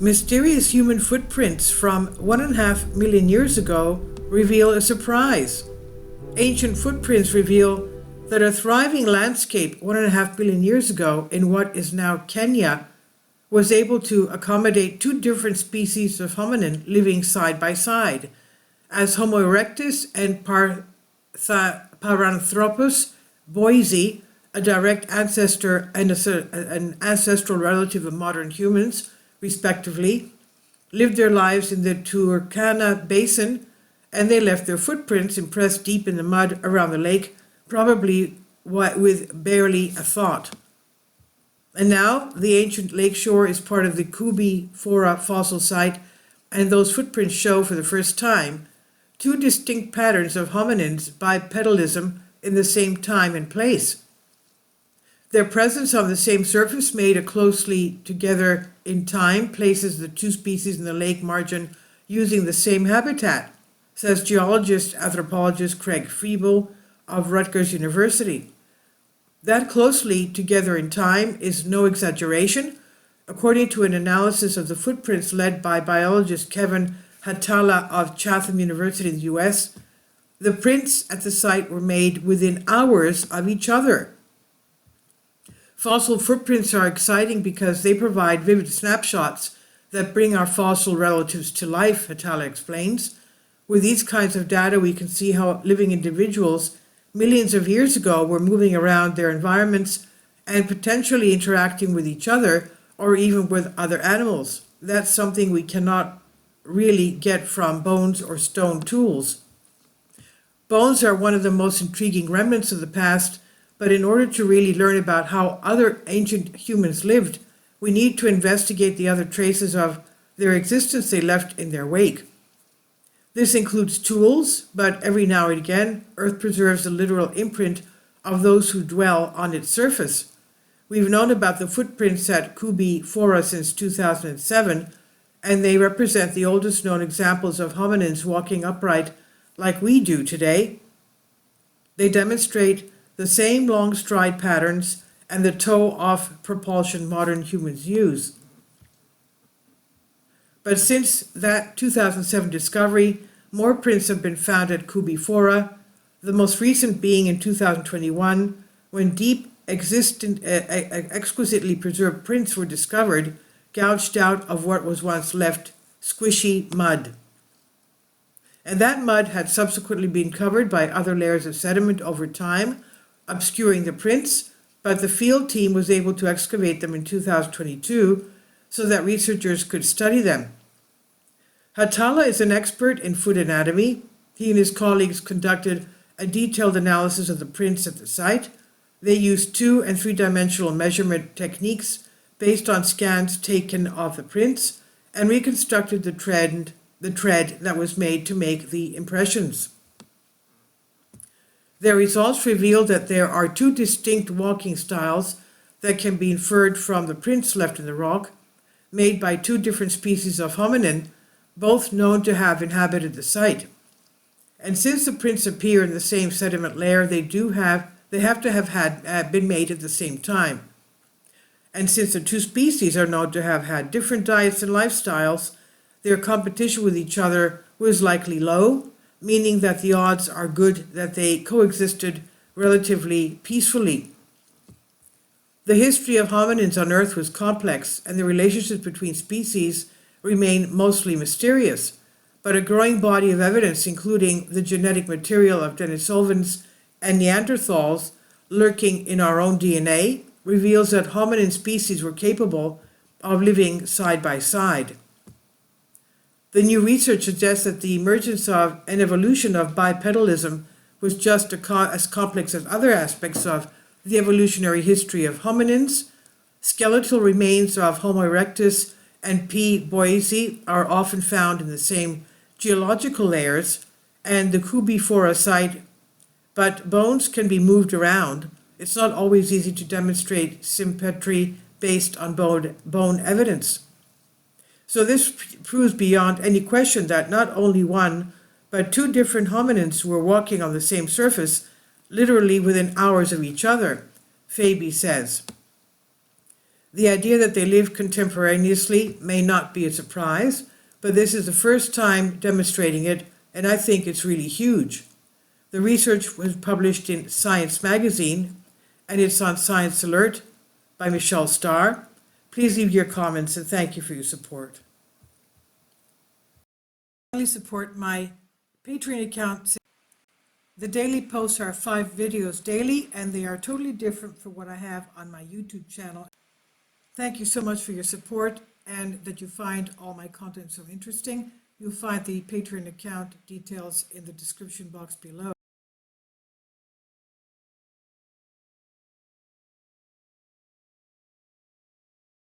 Mysterious human footprints from 1.5 million years ago reveal a surprise. Ancient footprints reveal that a thriving landscape 1.5 billion years ago in what is now Kenya was able to accommodate two different species of hominin living side by side, as Homo erectus and Paranthropus boisei, a direct ancestor and an ancestral relative of modern humans, respectively, lived their lives in the Turkana Basin, and they left their footprints impressed deep in the mud around the lake, probably with barely a thought. And now the ancient lakeshore is part of the Kubi Fora fossil site, and those footprints show for the first time two distinct patterns of hominins bipedalism in the same time and place. Their presence on the same surface, made closely together in time, places the two species in the lake margin using the same habitat, says geologist anthropologist Craig Feeble of Rutgers University. That closely together in time is no exaggeration. According to an analysis of the footprints led by biologist Kevin Hatala of Chatham University in the US, the prints at the site were made within hours of each other. Fossil footprints are exciting because they provide vivid snapshots that bring our fossil relatives to life, Hatala explains. With these kinds of data, we can see how living individuals millions of years ago were moving around their environments and potentially interacting with each other or even with other animals. That's something we cannot really get from bones or stone tools. Bones are one of the most intriguing remnants of the past, but in order to really learn about how other ancient humans lived, we need to investigate the other traces of their existence they left in their wake. This includes tools, but every now and again, Earth preserves the literal imprint of those who dwell on its surface. We've known about the footprints at Kubi Fora since 2007, and they represent the oldest known examples of hominins walking upright like we do today. They demonstrate the same long stride patterns and the toe-off propulsion modern humans use. But since that 2007 discovery, more prints have been found at Kubi Fora, the most recent being in 2021, when deep, exquisitely preserved prints were discovered, gouged out of what was once left squishy mud. And that mud had subsequently been covered by other layers of sediment over time, obscuring the prints, but the field team was able to excavate them in 2022 so that researchers could study them. Hatala is an expert in foot anatomy. He and his colleagues conducted a detailed analysis of the prints at the site. They used 2- and 3-dimensional measurement techniques based on scans taken of the prints and reconstructed the tread that was made to make the impressions. Their results reveal that there are 2 distinct walking styles that can be inferred from the prints left in the rock, made by 2 different species of hominin, both known to have inhabited the site. And since the prints appear in the same sediment layer, they have to have been made at the same time. And since the 2 species are known to have had different diets and lifestyles, their competition with each other was likely low, meaning that the odds are good that they coexisted relatively peacefully. The history of hominins on Earth was complex, and the relationships between species remain mostly mysterious, but a growing body of evidence, including the genetic material of Denisovans and Neanderthals lurking in our own DNA, reveals that hominin species were capable of living side by side. The new research suggests that the emergence of an evolution of bipedalism was just as complex as other aspects of the evolutionary history of hominins. Skeletal remains of Homo erectus and P. boisei are often found in the same geological layers and the Kubi Fora site, but bones can be moved around. It's not always easy to demonstrate symmetry based on bone evidence. So this proves beyond any question that not only one, but 2 different hominins were walking on the same surface, literally within hours of each other, Fabi says. The idea that they live contemporaneously may not be a surprise, but this is the first time demonstrating it, and I think it's really huge. The research was published in Science magazine, and it's on Science Alert by Michelle Starr. Please leave your comments, and thank you for your support. Please support my Patreon account. The daily posts are 5 videos daily, and they are totally different from what I have on my YouTube channel. Thank you so much for your support and that you find all my content so interesting. You'll find the Patreon account details in the description box below.